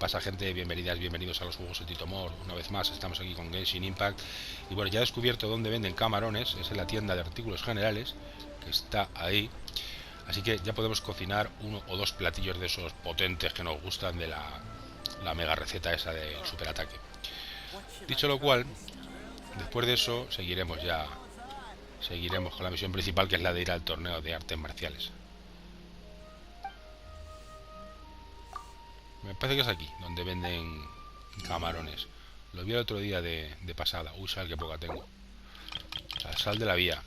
pasa, gente? Bienvenidas, bienvenidos a los juegos de Tito. Una vez más estamos aquí con Genshin Impact. Y bueno, ya he descubierto dónde venden camarones. Es en la tienda de artículos generales, que está ahí. Así que ya podemos cocinar uno o dos platillos de esos potentes que nos gustan de la mega receta esa del superataque. Dicho lo cual, después de eso seguiremos con la misión principal, que es la de ir al torneo de artes marciales. Me parece que es aquí donde venden camarones. Lo vi el otro día de pasada. Uy, sal, que poca tengo. O sea, sal de la vía.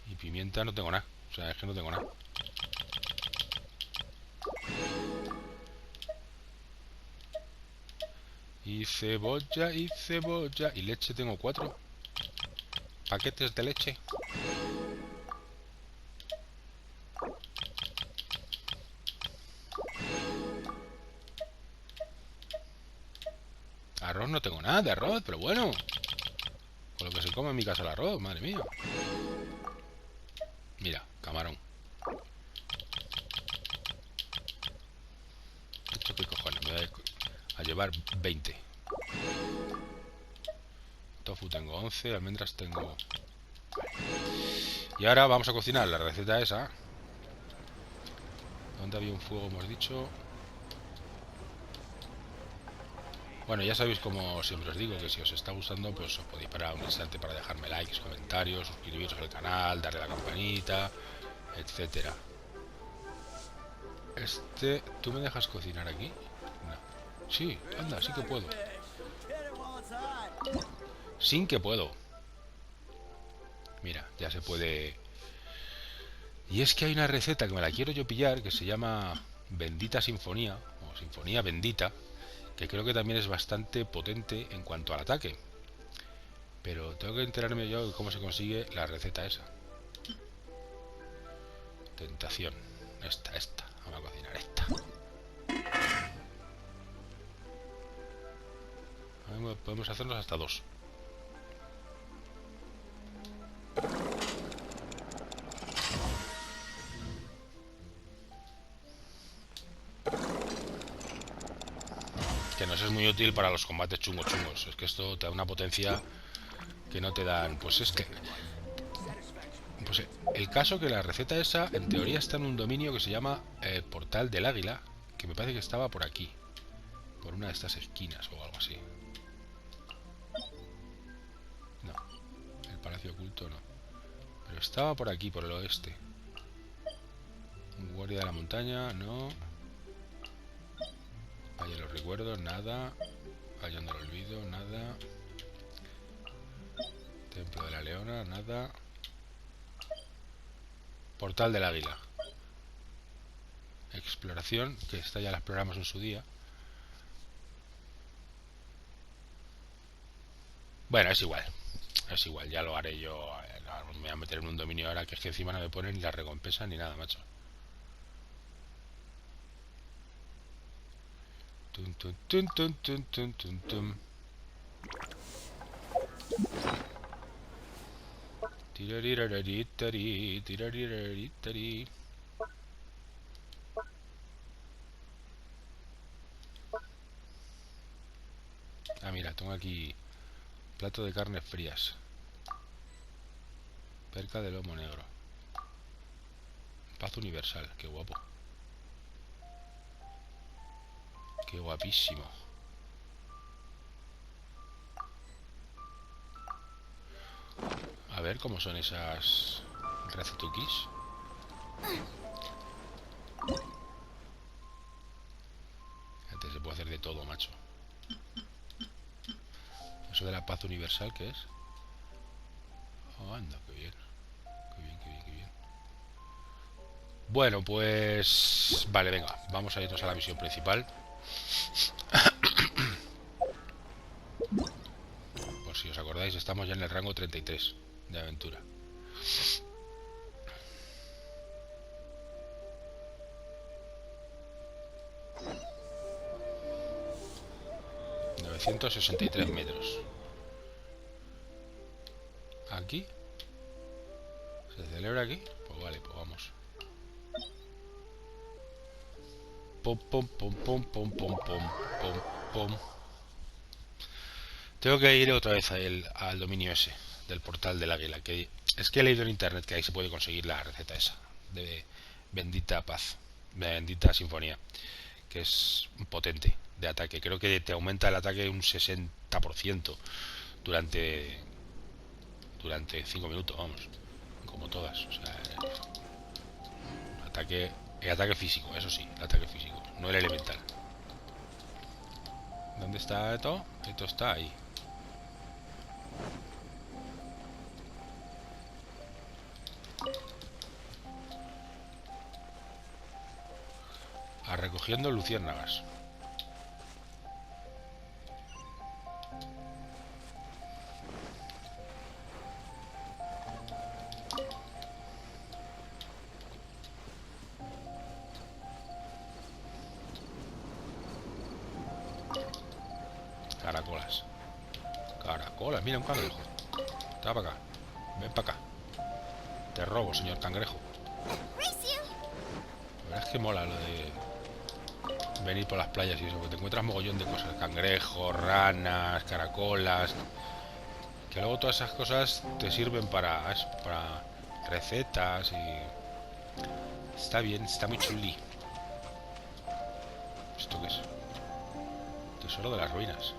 Y pimienta no tengo nada. O sea, es que no tengo nada. Y cebolla, y cebolla. Y leche tengo 4 paquetes de leche. Arroz no tengo nada de arroz, pero bueno. Con lo que se come en mi casa el arroz, madre mía. Mira, camarón. ¿Esto qué cojones? Me voy a llevar 20. Tofu tengo 11, almendras tengo... Y ahora vamos a cocinar la receta esa. ¿Dónde había un fuego, hemos dicho? Bueno, ya sabéis, como siempre os digo, que si os está gustando, pues os podéis parar un instante para dejarme likes, comentarios, suscribiros al canal, darle a la campanita, etcétera. ¿Tú me dejas cocinar aquí? No. Sí, anda, sí que puedo. Sin que puedo. Mira, ya se puede. Y es que hay una receta que me la quiero yo pillar, que se llama Bendita Sinfonía, o Sinfonía Bendita, que creo que también es bastante potente en cuanto al ataque. Pero tengo que enterarme yo de cómo se consigue la receta esa. Tentación. Esta. Vamos a cocinar esta. Podemos hacernos hasta 2. Que nos es muy útil para los combates chungos. Es que esto te da una potencia que no te dan. Pues es que... Pues el caso que la receta esa, en teoría, está en un dominio que se llama Portal del Águila, que me parece que estaba por aquí, por una de estas esquinas o algo así. No, el Palacio Oculto no. Pero estaba por aquí, por el oeste. Guardia de la Montaña, no. Valle de los Recuerdos, nada. Hallando el Olvido, nada. Templo de la Leona, nada. Portal del Águila. Exploración, que esta ya la exploramos en su día. Bueno, es igual, ya lo haré yo. Me voy a meter en un dominio ahora, que es que encima no me ponen ni la recompensa ni nada, macho. Tum, tum, tum, tum, tum, tum, tum, tum. Tirariraritari, tirariraritari. Ah, mira, tengo aquí plato de carnes frías. Perca de lomo negro. Paz universal, qué guapo. Qué guapísimo. A ver cómo son esas recetukis. Antes se puede hacer de todo, macho. Eso de la paz universal, ¿qué es? Oh, anda, qué bien. Qué bien. Bueno, pues... Vale, venga, vamos a irnos a la misión principal. Por si os acordáis, estamos ya en el rango 33 de aventura. $963. ¿Aquí? ¿Se celebra aquí? Pues vale, pues vamos. Pum, pum, pum, pum, pum, pum, pum, pum, pum. Tengo que ir otra vez al dominio ese del portal del águila, que es que he leído en internet que ahí se puede conseguir la receta esa de bendita paz, bendita sinfonía, que es potente de ataque. Creo que te aumenta el ataque un 60% durante 5 minutos, vamos, como todas. O sea, el ataque físico, eso sí, el ataque físico, no el elemental. ¿Dónde está esto? Esto está ahí. Recogiendo luciérnagas. Caracolas. Caracolas, mira un cangrejo. Está para acá. Ven para acá. Te robo, señor cangrejo. La verdad es que mola lo de venir por las playas y eso, porque te encuentras mogollón de cosas. Cangrejos, ranas, caracolas. Que luego todas esas cosas te sirven para recetas y... Está bien, está muy chuli. ¿Esto qué es? Tesoro de las ruinas.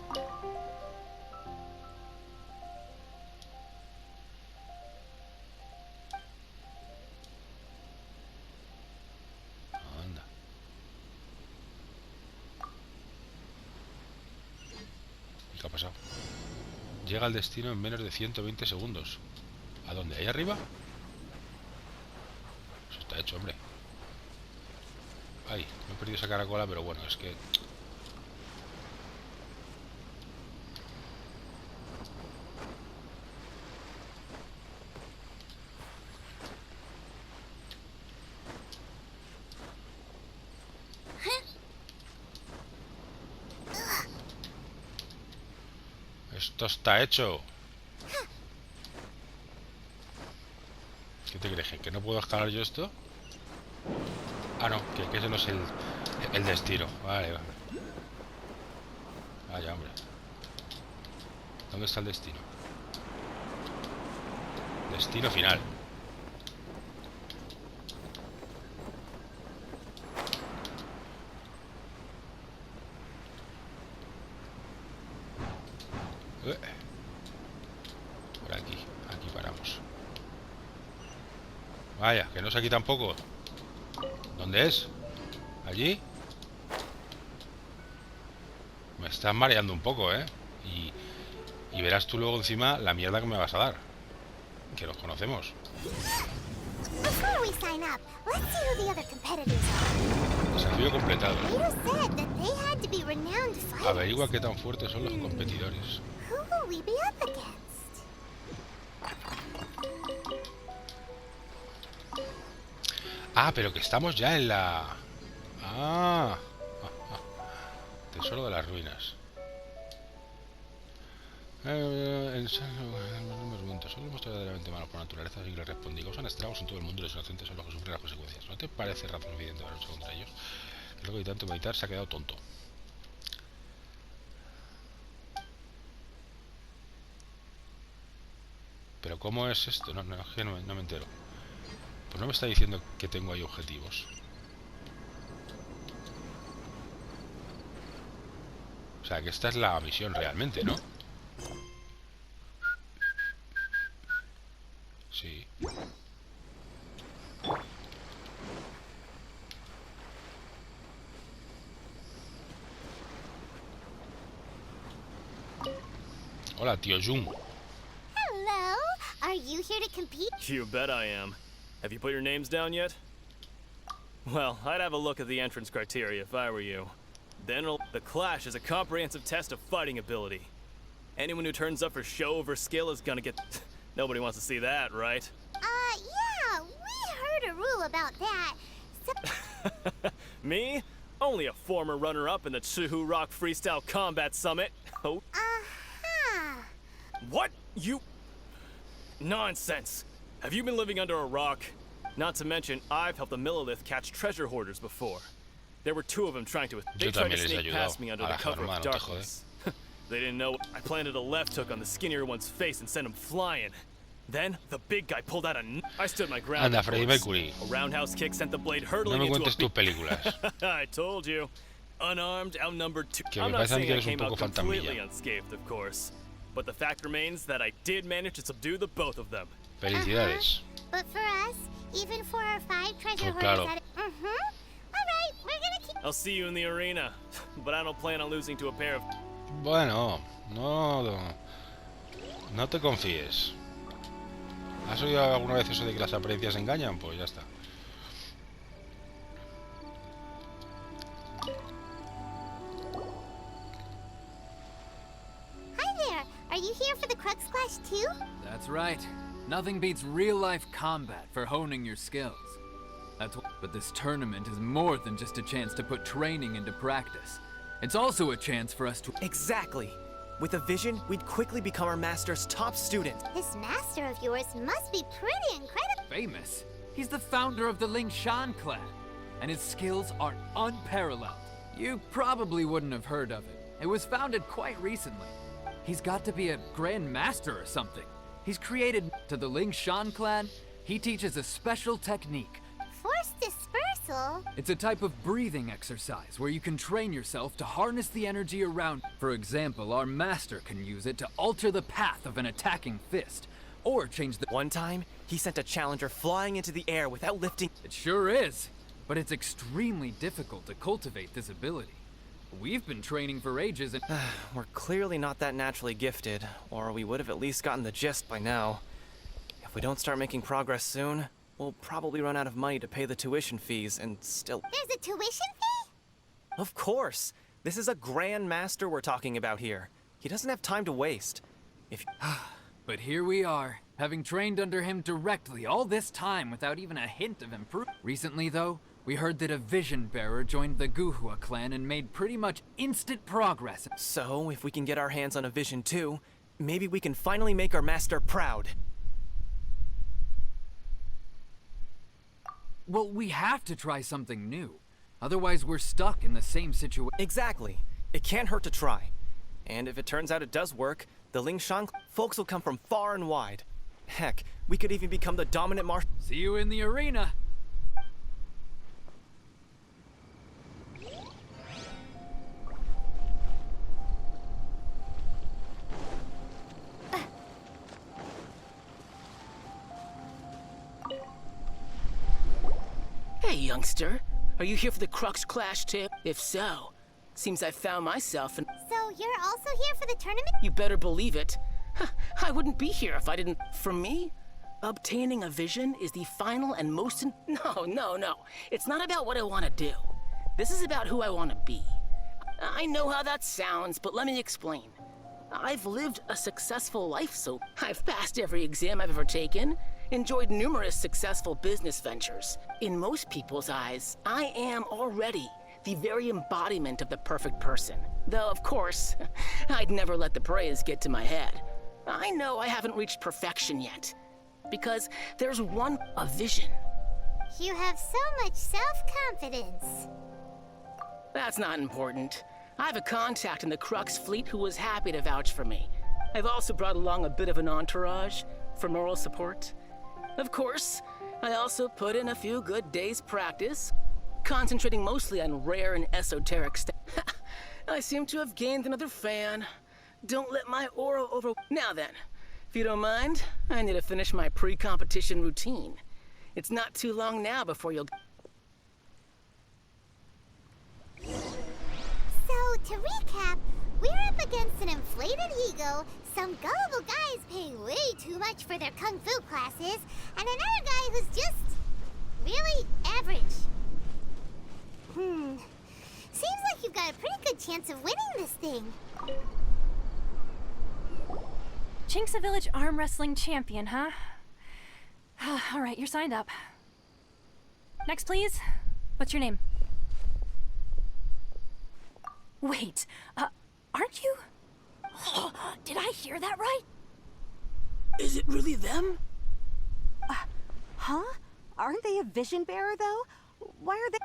Anda. ¿Y qué ha pasado? Llega al destino en menos de 120 segundos. ¿A dónde? ¿Ahí arriba? Eso está hecho, hombre. Ay, me he perdido esa caracola, pero bueno, es que... Esto está hecho. ¿Qué te crees? ¿Que no puedo escalar yo esto? Ah, no, que ese no es el destino. Vale, vale. Vaya, hombre. ¿Dónde está el destino? Destino final. Por aquí paramos. Vaya, que no es aquí tampoco. ¿Dónde es? ¿Allí? Me estás mareando un poco, ¿eh? Y verás tú luego encima la mierda que me vas a dar. Que los conocemos. Desafío completado. Averigua qué tan fuertes son los competidores. Ah, pero que estamos ya en la... Ah. Tesoro de las ruinas. Solo hemos verdaderamente malos por naturaleza, así que le respondí. Causan estragos en todo el mundo y los inocentes son los que sufren las consecuencias. ¿No te parece razón suficiente para luchar contra ellos? Creo que de tanto meditar se ha quedado tonto. ¿Pero cómo es esto? No me entero. Pues no me está diciendo que tengo ahí objetivos. O sea, que esta es la misión realmente, ¿no? Sí. Hola, tío Jun. Hello. Are you here to compete? You bet I am. Have you put your names down yet? Well, I'd have a look at the entrance criteria if I were you. Then the Clash is a comprehensive test of fighting ability. Anyone who turns up for show over skill is gonna get... Nobody wants to see that, right? Yeah, we heard a rule about that. Me? Only a former runner-up in the Chihu Rock Freestyle Combat Summit. Oh. Uh-huh. What? You... Nonsense. Have you been living under a rock? Not to mention, I've helped the Millilith catch treasure hoarders before. There were two of them trying to. Yo They tried to también les he sneak past me ayudado. under the Arajo, cover of hermano, te jode. darkness. They didn't know. I planted a left hook on the skinnier one's face and sent him flying. Then the big guy pulled out a. I stood my ground. Anda, of Freddie course. Mercury. A roundhouse kick sent the blade No hurtling me into cuentes tus a. películas. I told you. Unarmed, outnumbered two. Que I'm me not parece a mí saying que I eres un came out poco completely fantasmilla. unscathed, of course. But the fact remains that I did manage to subdue the both of them. Felicidades. But for us, even for our 5 treasure Oh, hoarders claro. at it. Alright, we're gonna keep. I'll see you in the arena, but I don't plan on losing to a pair of. Bueno, no te confíes. ¿Has oído alguna vez eso de que las apariencias engañan? Pues ya está. Hi there. Are you here for the Crux Clash too? That's right. Nothing beats real-life combat for honing your skills. But this tournament is more than just a chance to put training into practice. It's also a chance for us to... Exactly. With a vision, we'd quickly become our master's top student. This master of yours must be pretty incredible. Famous. He's the founder of the Lingshan clan, and his skills are unparalleled. You probably wouldn't have heard of it. It was founded quite recently. He's got to be a grand master or something. He's created to the Lingshan clan. He teaches a special technique. Force dispersal? It's a type of breathing exercise where you can train yourself to harness the energy around. For example, our master can use it to alter the path of an attacking fist, or change the... One time, he sent a challenger flying into the air without lifting. It sure is, but it's extremely difficult to cultivate this ability. We've been training for ages and... We're clearly not that naturally gifted, or we would have at least gotten the gist by now. If we don't start making progress soon, we'll probably run out of money to pay the tuition fees and still... There's a tuition fee? Of course! This is a grand master we're talking about here. He doesn't have time to waste. If... But here we are, having trained under him directly all this time without even a hint of improvement. Recently, though, we heard that a vision bearer joined the Guhua clan and made pretty much instant progress. So, if we can get our hands on a vision too, maybe we can finally make our master proud. Well, we have to try something new. Otherwise, we're stuck in the same situation. Exactly. It can't hurt to try. And if it turns out it does work, the Lingshan folks will come from far and wide. Heck, we could even become the dominant See you in the arena. Hey, youngster. Are you here for the Crux Clash too? If so, seems I found myself in... So you're also here for the tournament? You better believe it. I wouldn't be here if I didn't... For me, obtaining a vision is the final and most... No. It's not about what I want to do. This is about who I want to be. I know how that sounds, but let me explain. I've lived a successful life, so I've passed every exam I've ever taken, enjoyed numerous successful business ventures. In most people's eyes, I am already the very embodiment of the perfect person. Though, of course, I'd never let the praise get to my head. I know I haven't reached perfection yet, because there's a vision. You have so much self-confidence. That's not important. I have a contact in the Crux fleet who was happy to vouch for me. I've also brought along a bit of an entourage for moral support. Of course, I also put in a few good days' practice, concentrating mostly on rare and esoteric stuff. I seem to have gained another fan. Don't let my aura over... Now then, if you don't mind, I need to finish my pre-competition routine. It's not too long now before you'll... So, to recap, we're up against an inflated ego, some gullible guys paying way too much for their kung fu classes, and another guy who's just really average. Seems like you've got a pretty good chance of winning this thing. Chink's a village arm wrestling champion, huh? All right, you're signed up. Next, please. What's your name? Wait, aren't you? Did I hear that right? Is it really them? Huh? Aren't they a vision bearer, though? Why are they...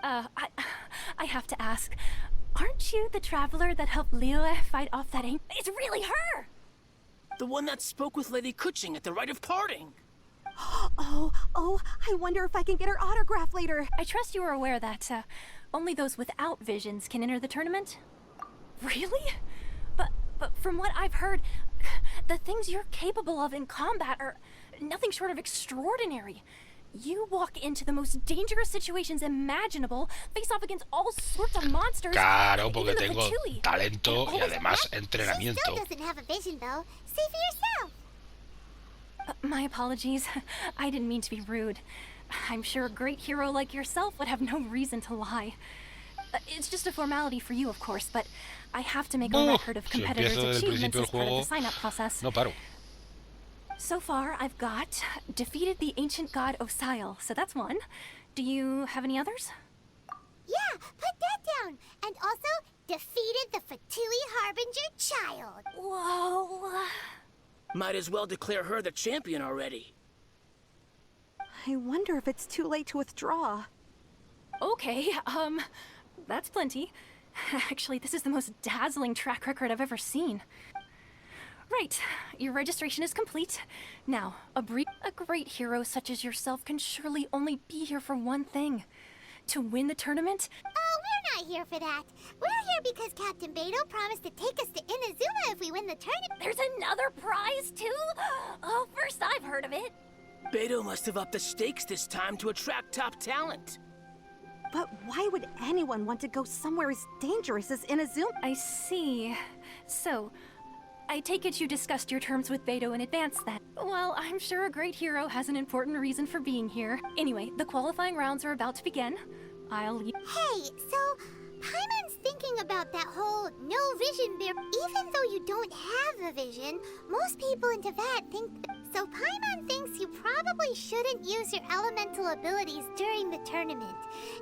I have to ask, aren't you the traveler that helped Liyue fight off that ancient? It's really her! The one that spoke with Lady Kuching at the rite of parting. Oh, I wonder if I can get her autograph later. I trust you are aware that only those without visions can enter the tournament? Really? But from what I've heard, the things you're capable of in combat are nothing short of extraordinary. You walk into the most dangerous situations imaginable, face off against all sorts of monsters. Claro, porque even the tengo Fatui. talento And y always además She entrenamiento. still doesn't have a vision, though. Say for yourself. My apologies. I didn't mean to be rude. I'm sure a great hero like yourself would have no reason to lie. It's just a formality for you, of course, but I have to make a record of Si competitors' empiezo desde el achievements principio as del part of juego, the sign-up process. no paro. So far, I've got defeated the ancient god Osial, so that's one. Do you have any others? Yeah, put that down. And also, defeated the Fatui Harbinger child. Whoa. Might as well declare her the champion already. I wonder if it's too late to withdraw. Okay, that's plenty. Actually, this is the most dazzling track record I've ever seen. Right, your registration is complete. Now, a great hero such as yourself can surely only be here for one thing. To win the tournament? Oh, we're not here for that. We're here because Captain Beidou promised to take us to Inazuma if we win the tournament. There's another prize, too? Oh, first I've heard of it. Beidou must have upped the stakes this time to attract top talent. But why would anyone want to go somewhere as dangerous as Inazuma? I see. So, I take it you discussed your terms with Beidou in advance then. Well, I'm sure a great hero has an important reason for being here. Anyway, the qualifying rounds are about to begin. I'll leave. Hey, so Paimon's thinking about that whole no vision bear. Even though you don't have a vision, most people in Tibet think. So Paimon thinks you probably shouldn't use your elemental abilities during the tournament.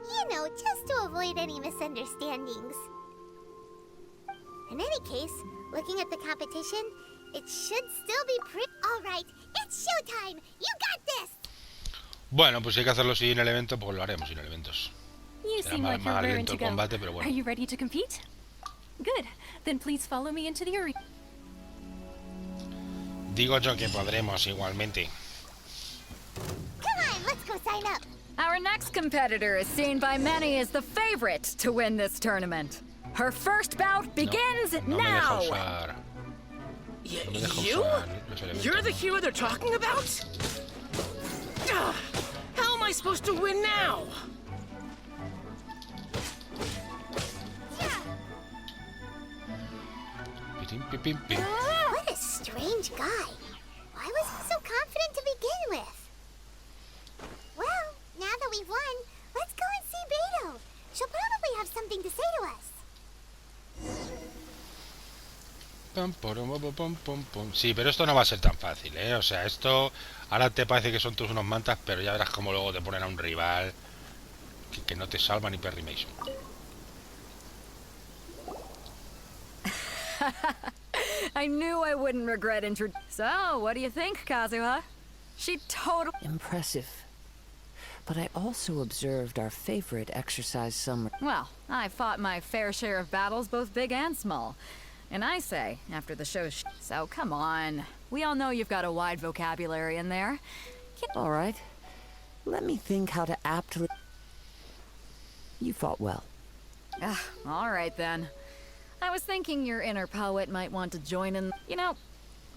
You know, just to avoid any misunderstandings. In any case, looking at the competition, it should still be pretty. All right, it's showtime. You got this. Bueno, pues si hay que hacerlo sin el evento, pues lo haremos sin elementos. You Será seem más, like you're más raring lento to el go. combate, pero Are bueno. you ready to compete? Good. Then please follow me into the arena. Digo yo que podremos igualmente. Come on, let's go sign up. Our next competitor is seen by many as the favorite to win this tournament. Her first bout begins No me deja now. usar. No me deja You? usar los elementos. You're the ¿no? hero they're talking about? Ah, how am I supposed to win now? Pitín, pipín, pim. What a strange guy. Why was he so confident to begin with? Well, now that we've won, let's go and see Beidou. She'll probably have something to say to us. Pam, porom, pom, pom, pom, pom. Sí, pero esto no va a ser tan fácil, ¿eh? O sea, esto ahora te parece que son todos unos mantas, pero ya verás cómo luego te ponen a un rival que no te salva ni Perry Mason. I knew I wouldn't regret So, what do you think, Kazuha? She totally... Impressive. But I also observed our favorite exercise summer. Well, I fought my fair share of battles, both big and small. And I say, after the show... So, come on. We all know you've got a wide vocabulary in there. All right. Let me think how to aptly... You fought well. All right, then. I was thinking your inner poet might want to join in... You know,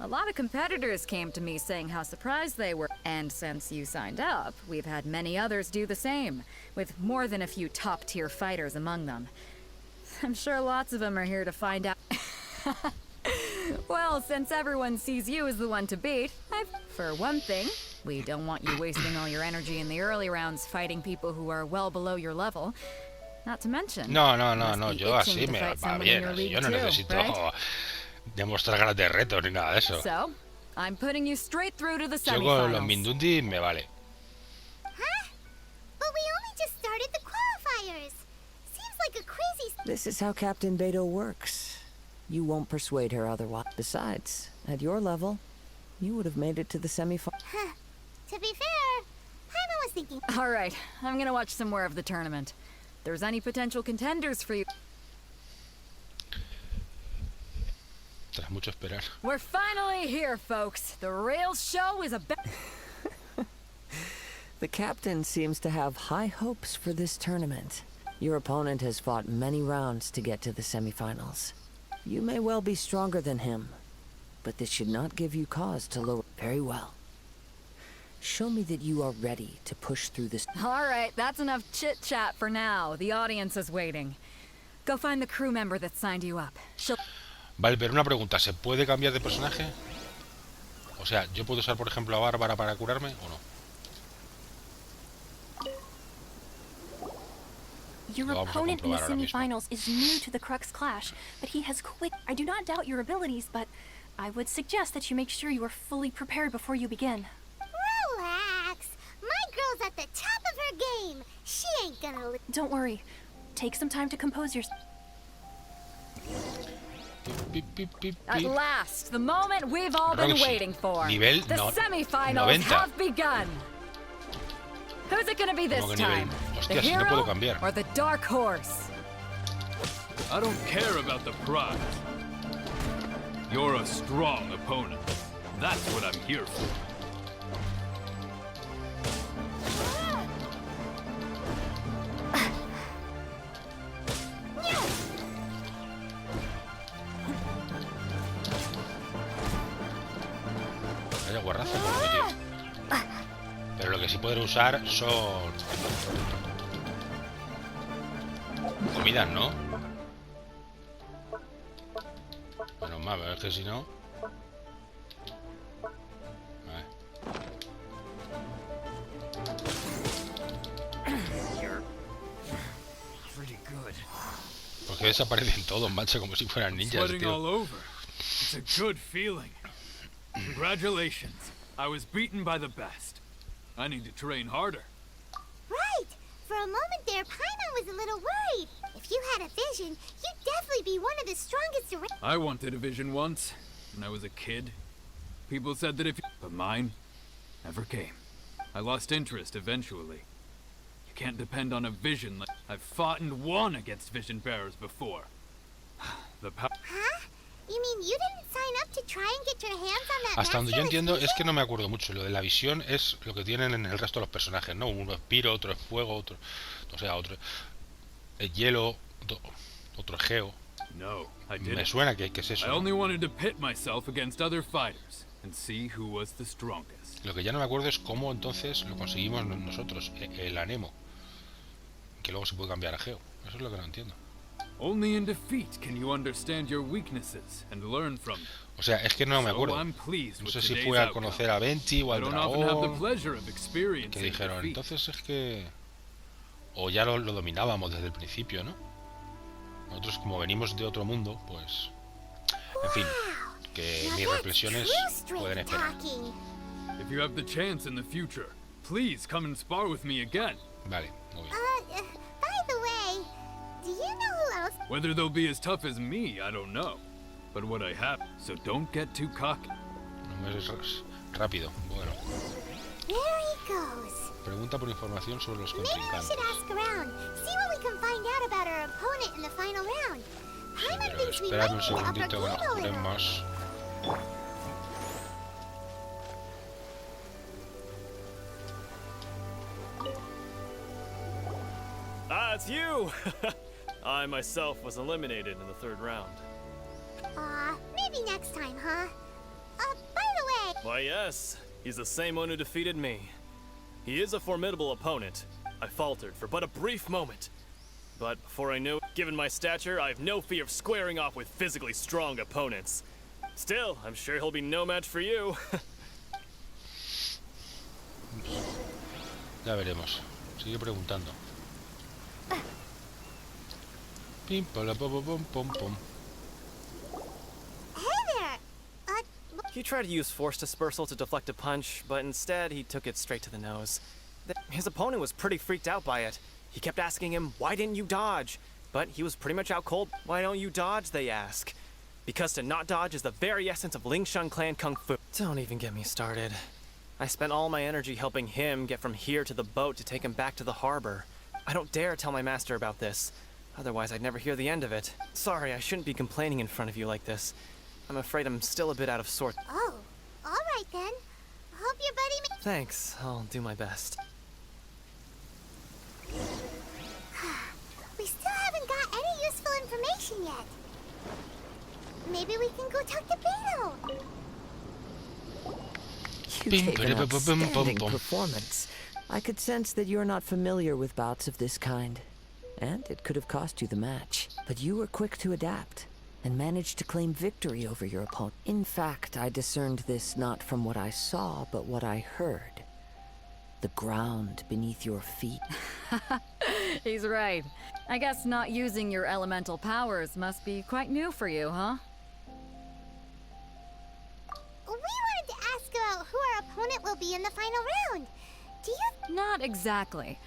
a lot of competitors came to me saying how surprised they were. And since you signed up, we've had many others do the same, with more than a few top-tier fighters among them. I'm sure lots of them are here to find out... Well, since everyone sees you as the one to beat, for one thing, we don't want you wasting all your energy in the early rounds fighting people who are well below your level. Not to mention... No, must be yo así itching to me fight va someone in bien, your así league yo no too, necesito right? demostrar ganas de reto ni nada de eso. So, I'm putting you straight through to the Yo con los semifinals. Mindundi me vale. Huh? But we only just started the qualifiers. Seems like a crazy... This is how Captain Beidou works. You won't persuade her otherwise. Besides, at your level, you would have made it to the semifinals. Huh. To be fair, Paimon was thinking... All right, I'm gonna watch some more of the tournament. there's any potential contenders for you. Tras mucho esperar. We're finally here, folks. The real show is about. The captain seems to have high hopes for this tournament. Your opponent has fought many rounds to get to the semifinals. You may well be stronger than him, but this should not give you cause to lower. Very well. Show me that you are ready to push through this. All right, that's enough chit-chat for now. The audience is waiting. Go find the crew member that signed you up. Vale, pero una pregunta, ¿se puede cambiar de personaje? O sea, ¿yo puedo usar, por ejemplo, a Bárbara para curarme o no? Your opponent in the semifinals is new to the Crux Clash, but he has quick... I do not doubt your abilities, but I would suggest that you make sure you are fully prepared before you begin. Relax. My girl's at the top of her game. She ain't gonna... Don't worry. Take some time to compose yourself. At last, the moment we've all been waiting for. Nivel the semifinals 90. have begun. Who's it gonna be this time? The hero or the dark horse? I don't care about the prize. You're a strong opponent. That's what I'm here for. Vaya guarrazo, tío. Pero lo que sí podré usar son comidas, ¿no? Menos mal, pero es que si no... Porque desaparecen todos, macho, como si fueran ninjas, tío. It's a good feeling. Congratulations. I was beaten by the best. I need to train harder. Right. For a moment there, Paimon was a little worried. If you had a vision, you'd definitely be one of the strongest around. I wanted a vision once, when I was a kid. People said that if... But mine never came. I lost interest eventually. You can't depend on a vision like... I've fought and won against vision bearers before. The power... Huh? You mean you didn't sign up to try and get your hands on that? Hasta donde yo entiendo es que no me acuerdo mucho. Lo de la visión es lo que tienen en el resto de los personajes, ¿no? Uno es Piro, otro es fuego, otro... O sea, otro es hielo, otro es geo. No, I didn't. Me suena que es eso. I only wanted to pit myself against other fighters and see who was the strongest. Lo que ya no me acuerdo es cómo entonces lo conseguimos nosotros, el anemo, que luego se puede cambiar a geo. Eso es lo que no entiendo. Only in defeat can you understand your weaknesses and learn from them. O sea, es que no me acuerdo. No sé si fue al conocer a Venti o al dragón que dijeron, entonces es que... O ya lo dominábamos desde el principio, ¿no? Nosotros como venimos de otro mundo, pues... En fin, que mis reflexiones pueden esperar. If you have the chance in the future, please come and spar with me again. Vale, muy bien. By the way, do you know who else? Whether they'll be as tough as me, I don't know. But what I have, so don't get too cocky. No me es rápido, bueno. There he goes. Pregunta por información sobre los contrincantes. Maybe we should ask around, see what we can find out about our opponent in the final round. Paimon thinks we might need to upper game a little. Ah, it's you! I myself was eliminated in the third round. Maybe next time, huh? By the way... Why, yes. He's the same one who defeated me. He is a formidable opponent. I faltered for but a brief moment. But before I knew, given my stature, I have no fear of squaring off with physically strong opponents. Still, I'm sure he'll be no match for you. Ya veremos. Sigue preguntando. Pim, pala, pom, pom, pom, pom. He tried to use force dispersal to deflect a punch, but instead he took it straight to the nose. His opponent was pretty freaked out by it. He kept asking him, why didn't you dodge? But he was pretty much out cold. Why don't you dodge, they ask. Because to not dodge is the very essence of Lingshan clan kung fu. Don't even get me started. I spent all my energy helping him get from here to the boat to take him back to the harbor. I don't dare tell my master about this. Otherwise, I'd never hear the end of it. Sorry, I shouldn't be complaining in front of you like this. I'm afraid I'm still a bit out of sorts. Oh, alright then. Hope your buddy Thanks, I'll do my best. We still haven't got any useful information yet. Maybe we can go talk to Beidou. You gave an outstanding performance. I could sense that you're not familiar with bouts of this kind. And it could have cost you the match. But you were quick to adapt, and managed to claim victory over your opponent. In fact, I discerned this not from what I saw, but what I heard. The ground beneath your feet. He's right. I guess not using your elemental powers must be quite new for you, huh? We wanted to ask about who our opponent will be in the final round. Do you... Not exactly.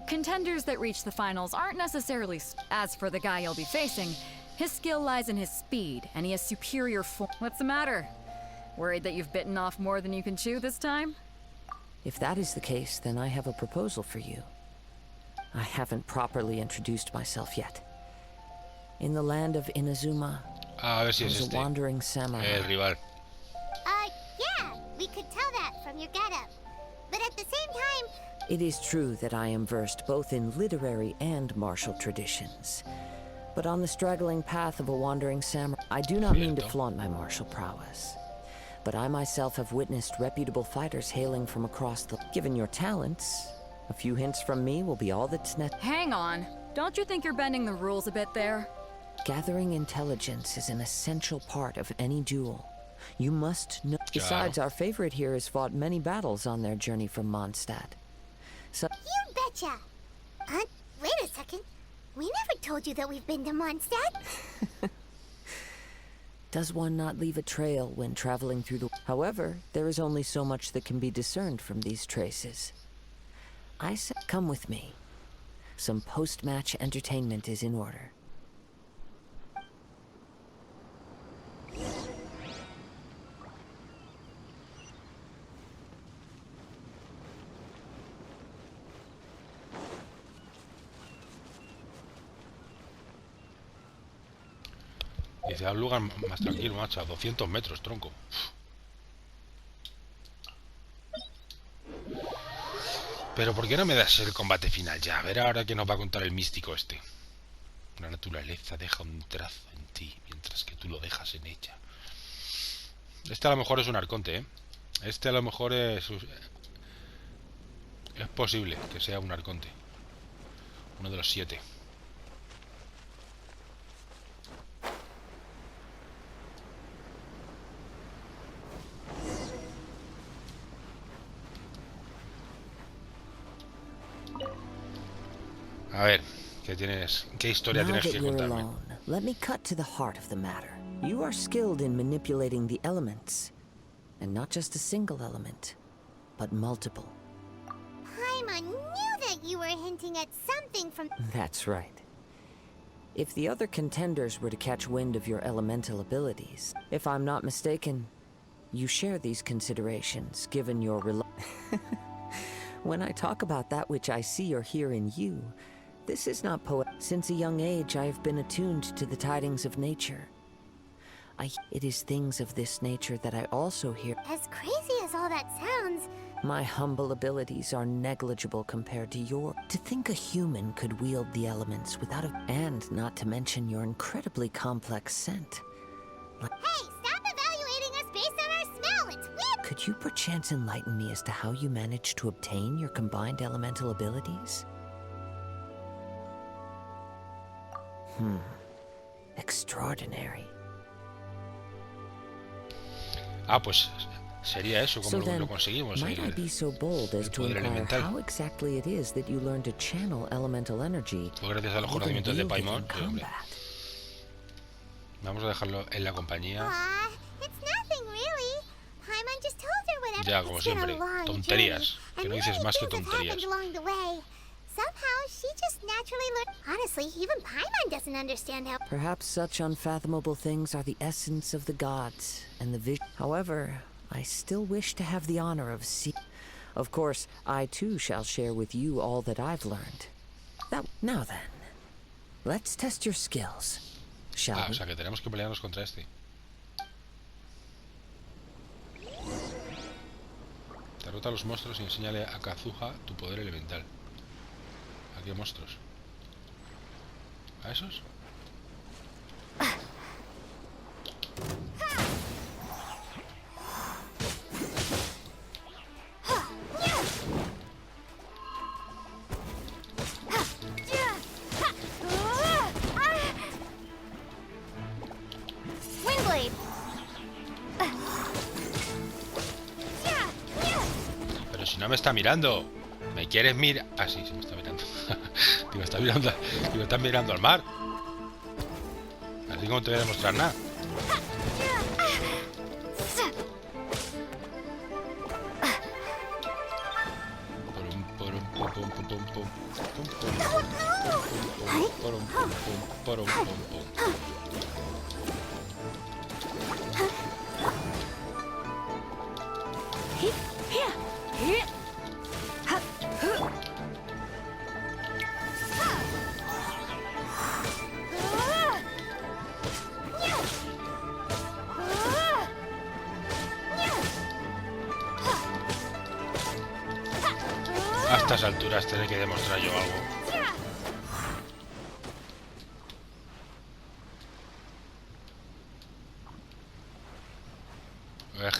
Contenders that reach the finals aren't necessarily... As for the guy you'll be facing, his skill lies in his speed, and he has superior form. What's the matter? Worried that you've bitten off more than you can chew this time? If that is the case, then I have a proposal for you. I haven't properly introduced myself yet. In the land of Inazuma, there's a wandering samurai. Rival. Yeah, we could tell that from your getup. But at the same time... It is true that I am versed both in literary and martial traditions. But on the straggling path of a wandering samurai, I do not mean to flaunt my martial prowess. But I myself have witnessed reputable fighters hailing from across the... Given your talents, a few hints from me will be all that's necessary. Hang on. Don't you think you're bending the rules a bit there? Gathering intelligence is an essential part of any duel. You must know... Besides, our favorite here has fought many battles on their journey from Mondstadt. So... You betcha! Wait a second. We never told you that we've been to Mondstadt. Does one not leave a trail when traveling through the... However, there is only so much that can be discerned from these traces. I say, come with me. Some post-match entertainment is in order. Dice, a un lugar más tranquilo, macho, a 200 metros, tronco. Pero ¿por qué no me das el combate final ya? A ver ahora que nos va a contar el místico este. La naturaleza deja un trazo en ti, mientras que tú lo dejas en ella. Este a lo mejor es un arconte, ¿eh? Este a lo mejor es posible que sea un arconte. Uno de los 7. A ver, ¿qué historia tienes que contarme? Let me cut to the heart of the matter. You are skilled in manipulating the elements, and not just a single element, but multiple. Paimon knew that you were hinting at something from... That's right. If the other contenders were to catch wind of your elemental abilities, if I'm not mistaken, you share these considerations, given your When I talk about that which I see or hear in you, this is not poetic. Since a young age, I have been attuned to the tidings of nature. It is things of this nature that I also hear. As crazy as all that sounds... My humble abilities are negligible compared to your... To think a human could wield the elements without a... And not to mention your incredibly complex scent. Hey, stop evaluating us based on our smell! It's weird! Could you perchance enlighten me as to how you managed to obtain your combined elemental abilities? Extraordinary. Pues sería eso como lo conseguimos. Might I be so bold as to inquire how exactly it is that you learn to channel elemental energy? Pues gracias a los conocimientos de Paimon. Vamos a dejarlo en la compañía. It's nothing really. Paimon just told her whatever. Ya, como siempre, tonterías. Que no dices más que tonterías. Somehow, she just naturally learned. Honestly, even Paimon doesn't understand how. Perhaps such unfathomable things are the essence of the gods and the vision. However, I still wish to have the honor of seeing. Of course, I too shall share with you all that I've learned. Now then, let's test your skills, shall we? O sea que tenemos que pelearnos contra este. Derrota a los monstruos y enséñale a Kazuha tu poder elemental. ¿A qué monstruos? ¿A esos? Pero si no me está mirando. ¿Me quieres mirar? Ah, sí, me está mirando. Digo, está mirando. Digo, estás mirando al mar. Así como te voy a demostrar nada. A estas alturas tendré que demostrar yo algo.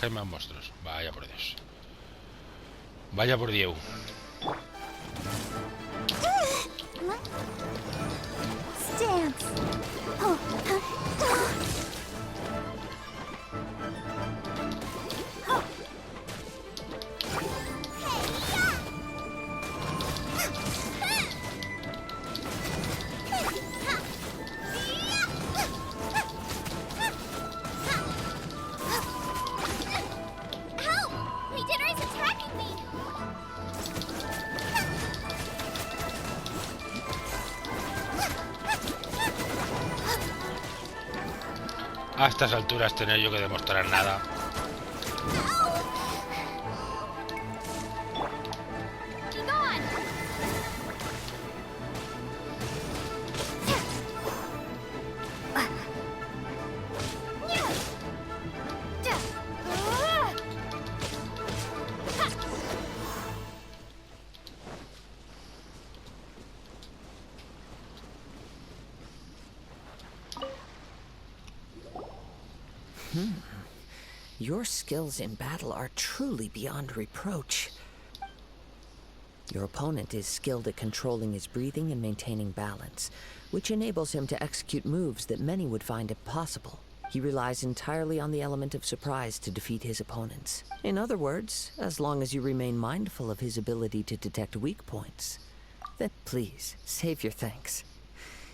Hay más monstruos. Vaya por Dios. Vaya por Dios. A estas alturas tener yo que demostrar nada. Your skills in battle are truly beyond reproach. Your opponent is skilled at controlling his breathing and maintaining balance, which enables him to execute moves that many would find impossible. He relies entirely on the element of surprise to defeat his opponents. In other words, as long as you remain mindful of his ability to detect weak points, then please, save your thanks.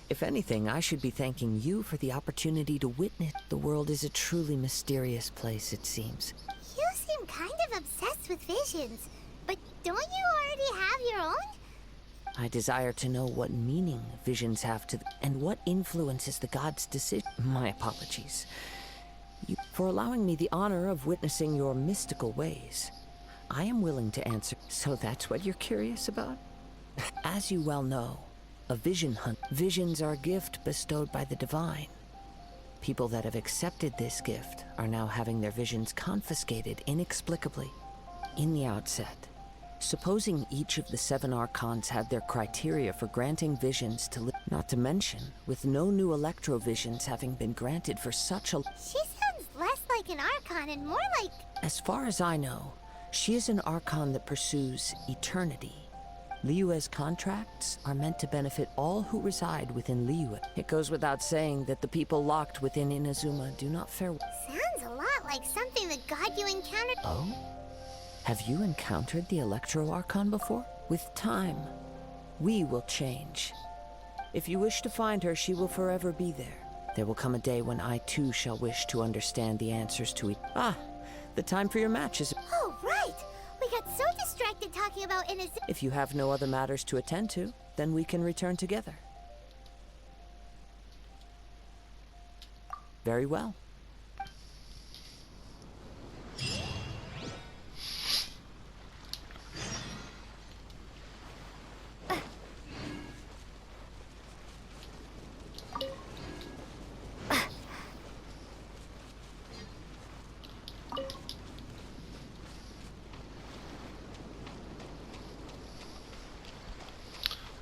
If anything, I should be thanking you for the opportunity to witness. The world is a truly mysterious place, it seems. You seem kind of obsessed with visions, but don't you already have your own? I desire to know what meaning visions have to and what influences the gods' decision. My apologies. For allowing me the honor of witnessing your mystical ways. I am willing to answer. So that's what you're curious about? As you well know, a vision hunt. Visions are a gift bestowed by the divine. People that have accepted this gift are now having their visions confiscated inexplicably. In the outset, supposing each of the 7 Archons had their criteria for granting visions to not to mention, with no new electrovisions having been granted for such a... She sounds less like an Archon and more like... As far as I know, she is an Archon that pursues eternity. Liyue's contracts are meant to benefit all who reside within Liyue. It goes without saying that the people locked within Inazuma do not fare well. Sounds a lot like something the god you encountered... Oh? Have you encountered the Electro Archon before? With time, we will change. If you wish to find her, she will forever be there. There will come a day when I too shall wish to understand the answers to it. Ah, the time for your match is... Oh, right! We got so distracted talking about Inazuma. If you have no other matters to attend to, then we can return together. Very well.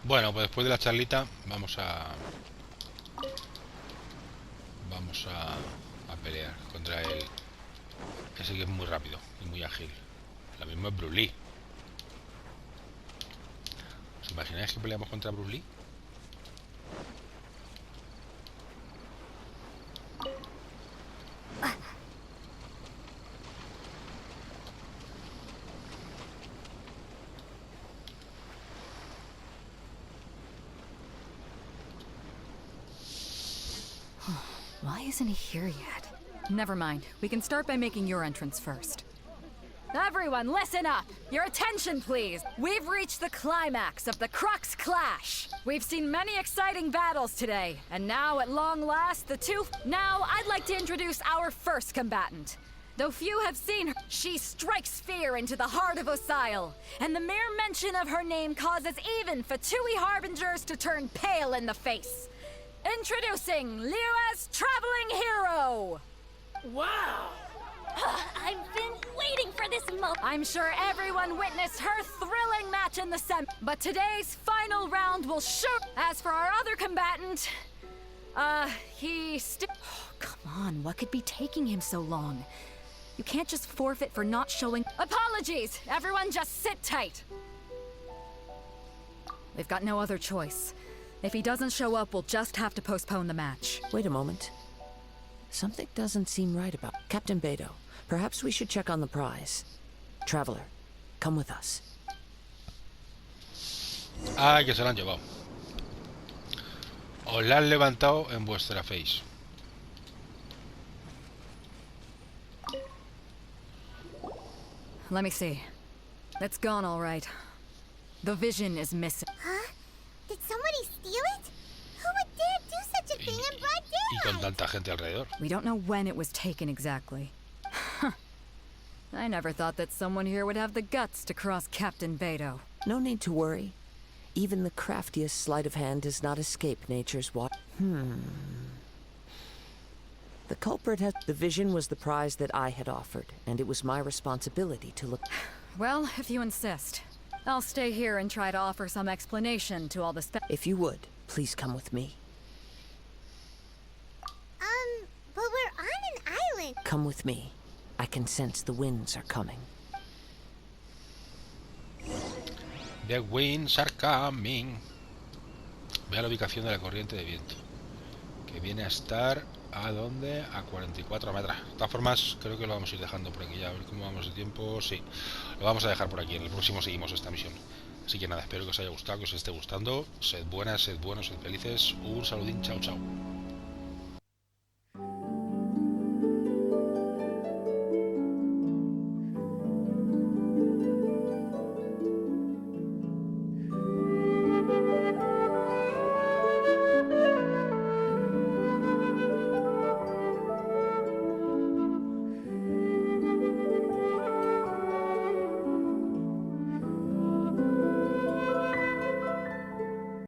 Bueno, pues después de la charlita vamos a pelear contra él. Ese que es muy rápido y muy ágil. Lo mismo es Bruce Lee. ¿Os imagináis que peleamos contra Bruce Lee? Why isn't he here yet? Never mind. We can start by making your entrance first. Everyone, listen up! Your attention, please! We've reached the climax of the Crux Clash! We've seen many exciting battles today, and now, at long last, Now, I'd like to introduce our first combatant. Though few have seen her, she strikes fear into the heart of Osile, and the mere mention of her name causes even Fatui Harbingers to turn pale in the face. Introducing Liu's Traveling Hero! Wow! I've been waiting for this moment. I'm sure everyone witnessed her thrilling match in the but today's final round will show. As for our other combatant, he come on, what could be taking him so long? You can't just forfeit for not showing. Apologies! Everyone just sit tight. We've got no other choice. If he doesn't show up, we'll just have to postpone the match. Wait a moment. Something doesn't seem right about Captain Beidou. Perhaps we should check on the prize. Traveler, come with us. Ay, que se la han llevado. Os la han levantado en vuestra face. Let me see. It's gone all right. The vision is missing. Huh? Did somebody steal it? Who would dare do such a thing in broad Y con daylight? tanta gente alrededor. We don't know when it was taken exactly. I never thought that someone here would have the guts to cross Captain Beidou. No need to worry. Even the craftiest sleight of hand does not escape nature's watch. The culprit has... The vision was the prize that I had offered, and it was my responsibility to look... Well, if you insist. I'll stay here and try to offer some explanation to all the If you would, please come with me. But we're on an island. Come with me. I can sense the winds are coming. The winds are coming. Vea la ubicación de la corriente de viento, que viene a estar ¿a dónde? A 44 metros. De todas formas, creo que lo vamos a ir dejando por aquí ya. A ver cómo vamos de tiempo. Sí, lo vamos a dejar por aquí. En el próximo seguimos esta misión. Así que nada, espero que os haya gustado, que os esté gustando. Sed buenas, sed buenos, sed felices. Un saludín, chao, chao.